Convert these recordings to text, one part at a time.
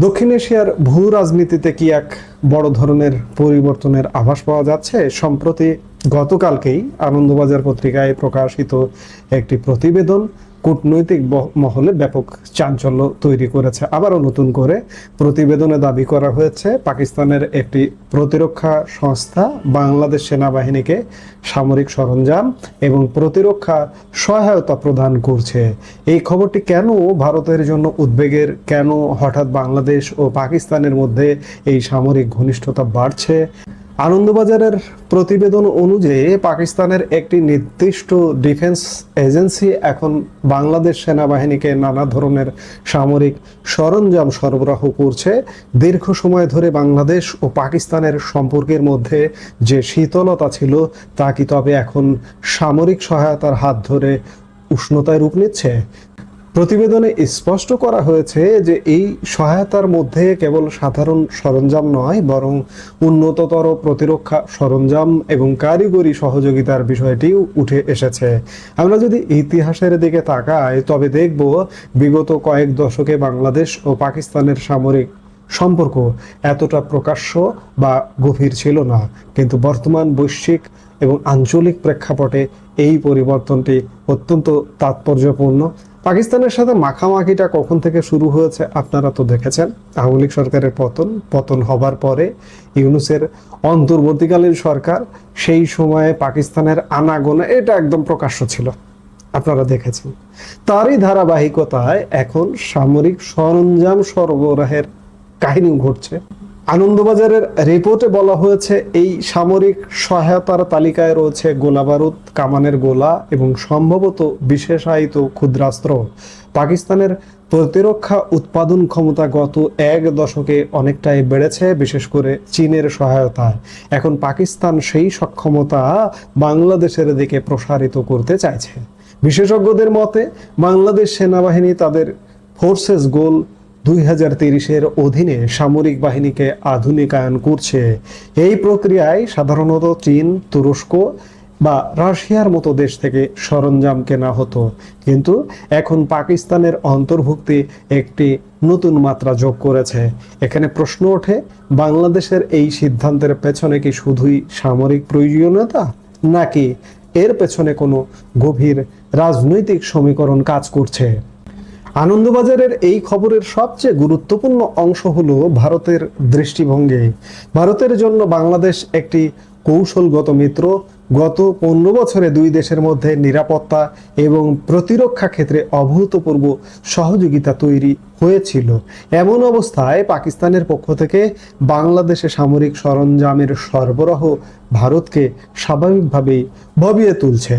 দক্ষিণ এশিয়ার ভূ রাজনীতিতে কি এক বড় ধরনের পরিবর্তনের আভাস পাওয়া যাচ্ছে? সম্প্রতি গতকালকেই আনন্দবাজার পত্রিকায় প্রকাশিত একটি প্রতিবেদন কূটনৈতিক মহলে ব্যাপক চাঞ্চল্য তৈরি করেছে। আবারও নতুন করে প্রতিবেদনে দাবি করা হয়েছে পাকিস্তানের একটি প্রতিরক্ষা সংস্থা বাংলাদেশ সেনাবাহিনীকে সামরিক সরঞ্জাম এবং প্রতিরক্ষা সহায়তা প্রদান করছে। এই খবরটি কেন ভারতের জন্য উদ্বেগের? কেন হঠাৎ বাংলাদেশ ও পাকিস্তানের মধ্যে এই সামরিক ঘনিষ্ঠতা বাড়ছে? আনন্দবাজারের প্রতিবেদন অনুযায়ী পাকিস্তানের একটি নির্দিষ্ট ডিফেন্স এজেন্সি এখন বাংলাদেশ সেনাবাহিনীকে নানা ধরনের সামরিক সরঞ্জাম সরবরাহ করছে। দীর্ঘ সময় ধরে বাংলাদেশ ও পাকিস্তানের সম্পর্কের মধ্যে যে শীতলতা ছিল তা কি তবে এখন সামরিক সহায়তার হাত ধরে উষ্ণতায় রূপ নিচ্ছে? প্রতিবেদনে স্পষ্ট করা হয়েছে যে এই সহায়তার মধ্যে কেবল সাধারণ সরঞ্জাম নয়, বরং উন্নততর প্রতিরক্ষা সরঞ্জাম এবং কারিগরি সহযোগিতার বিষয়টিও উঠে এসেছে। আমরা যদি ইতিহাসের দিকে তাকাই তবে দেখব বিগত কয়েক দশকে বাংলাদেশ ও পাকিস্তানের সামরিক সম্পর্ক এতটা প্রকাশ্য বা গভীর ছিল না, কিন্তু বর্তমান বৈশ্বিক এবং আঞ্চলিক প্রেক্ষাপটে এই পরিবর্তনটি অত্যন্ত তাৎপর্যপূর্ণ। পাকিস্তানের সাথে মাখামাখিটা কখন থেকে শুরু হয়েছে আপনারা তো দেখেছেন। আওয়ামী লীগ সরকারের পতন হবার পরে ইউনূসের অন্তর্বর্তীকালীন সরকার, সেই সময়ে পাকিস্তানের আনাগোনা এটা একদম প্রকাশ্য ছিল, আপনারা দেখেছেন। তারই ধারাবাহিকতায় এখন সামরিক সরঞ্জাম সরবরাহের কাহিনী ঘটছে। আনন্দবাজারের রিপোর্টে বলা হয়েছে এই সামরিক সহায়তার তালিকায় রয়েছে গোলাবারুদ, কামানের গোলা এবং সম্ভবত বিশেষায়িত ক্ষুদ্রাস্ত্র। পাকিস্তানের প্রতিরক্ষা উৎপাদন ক্ষমতা গত এক দশকে অনেকটাই বেড়েছে, বিশেষ করে চীনের সহায়তায়। এখন পাকিস্তান সেই সক্ষমতা বাংলাদেশের দিকে প্রসারিত করতে চাইছে। বিশেষজ্ঞদের মতে বাংলাদেশ সেনাবাহিনী তাদের ফোর্সেস গোল 2030-এর অধীনে সামরিক বাহিনীকে আধুনিকায়ন করছে। এই প্রক্রিয়ায় সাধারণত চীন, তুরস্ক বা রাশিয়ার মতো দেশ থেকে সরঞ্জাম কেনা হতো, কিন্তু এখন পাকিস্তানের অন্তর্ভুক্তি একটি নতুন মাত্রা যোগ করেছে। এখানে প্রশ্ন ওঠে, বাংলাদেশের এই সিদ্ধান্তের পেছনে কি শুধুই সামরিক প্রয়োজনীয়তা, নাকি এর পেছনে কোনো গভীর রাজনৈতিক সমীকরণ কাজ করছে? আনন্দবাজারের এই খবরের সবচেয়ে গুরুত্বপূর্ণ অংশ হলো ভারতের দৃষ্টিভঙ্গি। ভারতের জন্য বাংলাদেশ একটি কৌশলগত মিত্র। গত 15 বছরে দুই দেশের মধ্যে নিরাপত্তা এবং প্রতিরক্ষা ক্ষেত্রে অভূতপূর্ব সহযোগিতা তৈরি হয়েছিল। এমন অবস্থায় পাকিস্তানের পক্ষ থেকে বাংলাদেশে সামরিক সরঞ্জামের সরবরাহ ভারতকে স্বাভাবিকভাবেই ভাবিয়ে তুলছে।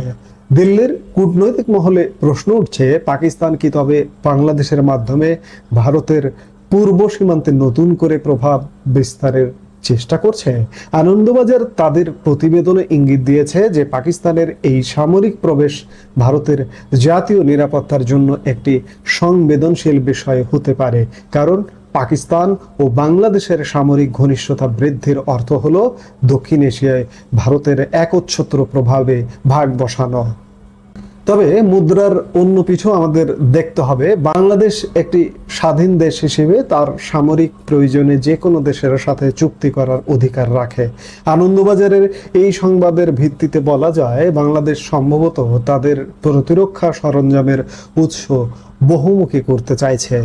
দিল্লির কূটনৈতিক মহলে প্রশ্ন উঠছে, পাকিস্তান কি তবে বাংলাদেশের মাধ্যমে ভারতের পূর্ব সীমান্তে নতুন করে প্রভাব বিস্তারের চেষ্টা করছে? আনন্দবাজার তাদের প্রতিবেদনে ইঙ্গিত দিয়েছে যে পাকিস্তানের এই সামরিক প্রবেশ ভারতের জাতীয় নিরাপত্তার জন্য একটি সংবেদনশীল বিষয় হতে পারে, কারণ পাকিস্তান ও বাংলাদেশের সামরিক ঘনিষ্ঠতা বৃদ্ধির অর্থ হলো দক্ষিণ এশিয়ায় ভারতের একচ্ছত্র প্রভাবে ভাগ বসানো। তবে মুদ্রার অন্য পিছু আমাদের দেখতে হবে। বাংলাদেশ একটি স্বাধীন দেশ হিসেবে তার সামরিক প্রয়োজনে যে কোনো দেশের সাথে চুক্তি করার অধিকার রাখে। আনন্দবাজারের এই সংবাদের ভিত্তিতে বলা যায়, বাংলাদেশ সম্ভবত তাদের প্রতিরক্ষা সরঞ্জামের উৎস বহুমুখী করতে চাইছে।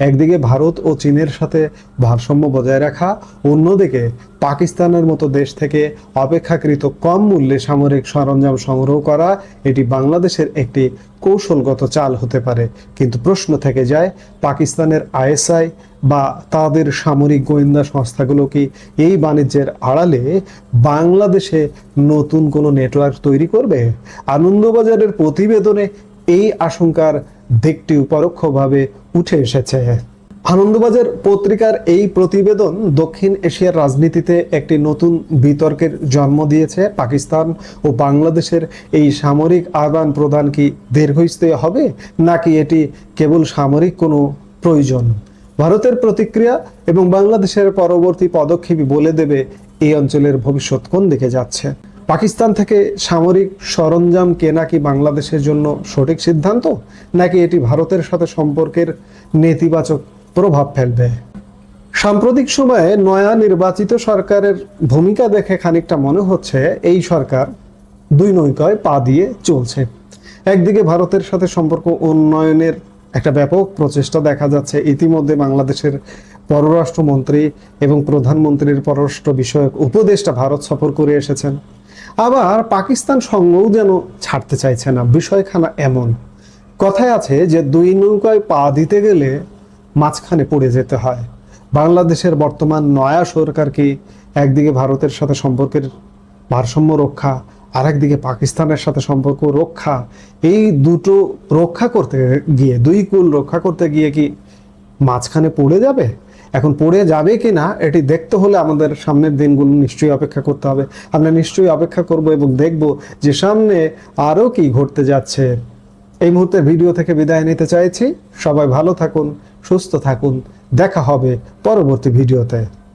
একদিকে ভারত ও চীনের সাথে ভারসাম্য বজায় রাখা, অন্যদিকে পাকিস্তানের মতো দেশ থেকে অপেক্ষাকৃত কম মূল্যে সামরিক সরঞ্জাম সংগ্রহ করা, এটি বাংলাদেশের একটি কৌশলগত চাল হতে পারে। কিন্তু প্রশ্ন থেকে যায়, পাকিস্তানের আইএসআই বা তাদের সামরিক গোয়েন্দা সংস্থাগুলো কি এই বাণিজ্যের আড়ালে বাংলাদেশে নতুন কোনো নেটওয়ার্ক তৈরি করবে? আনন্দবাজারের প্রতিবেদনে এই আশঙ্কার দিকটি পরোক্ষভাবে উঠে এসেছে। আনন্দবাজার পত্রিকার এই প্রতিবেদন দক্ষিণ এশিয়ার রাজনীতিতে একটি নতুন বিতর্কের জন্ম দিয়েছে। পাকিস্তান ও বাংলাদেশের এই সামরিক আদান প্রদান কি দীর্ঘস্থায়ী হবে, নাকি এটি কেবল সামরিক কোনো প্রয়োজন? ভারতের প্রতিক্রিয়া এবং বাংলাদেশের পরবর্তী পদক্ষেপই বলে দেবে এই অঞ্চলের ভবিষ্যৎ কোন দিকে যাচ্ছে। পাকিস্তান থেকে সামরিক সরঞ্জাম কেনা কি বাংলাদেশের জন্য সঠিক সিদ্ধান্ত, নাকি এটি ভারতের সাথে সম্পর্কের নেতিবাচক প্রভাব ফেলবে? সাম্প্রতিক সময়ে নয়া নির্বাচিত সরকারের ভূমিকা দেখে খানিকটা মনে হচ্ছে এই সরকার দুই নৌকায় পা দিয়ে চলছে। একদিকে ভারতের সাথে সম্পর্ক উন্নয়নের একটা ব্যাপক প্রচেষ্টা দেখা যাচ্ছে। ইতিমধ্যে বাংলাদেশের পররাষ্ট্রমন্ত্রী এবং প্রধানমন্ত্রীর পররাষ্ট্র বিষয়ক উপদেষ্টা ভারত সফর করে এসেছেন। আবার পাকিস্তান সঙ্গও যেন ছাড়তে চাইছে না। বিষয়খানা এমন, কথায় আছে যে দুই নৌকায় পা দিতে গেলে মাঝখানে পড়ে যেতে হয়। বাংলাদেশের বর্তমান নয়া সরকারকে একদিকে ভারতের সাথে সম্পর্কের ভারসাম্য রক্ষা, আর একদিকে পাকিস্তানের সাথে সম্পর্ক রক্ষা, এই দুটো রক্ষা করতে গিয়ে, দুই কুল রক্ষা করতে গিয়ে কি মাঝখানে পড়ে যাবে? এখন পড়ে যাবে কি না এটি দেখতে হলে আমাদের সামনের দিনগুলো নিশ্চয়ই অপেক্ষা করতে হবে। আমরা নিশ্চয়ই অপেক্ষা করব এবং দেখব যে সামনে আরও কি ঘটতে যাচ্ছে। এই মুহূর্তে ভিডিও থেকে বিদায় নিতে চাইছি। সবাই ভালো থাকুন, সুস্থ থাকুন। দেখা হবে পরবর্তী ভিডিওতে।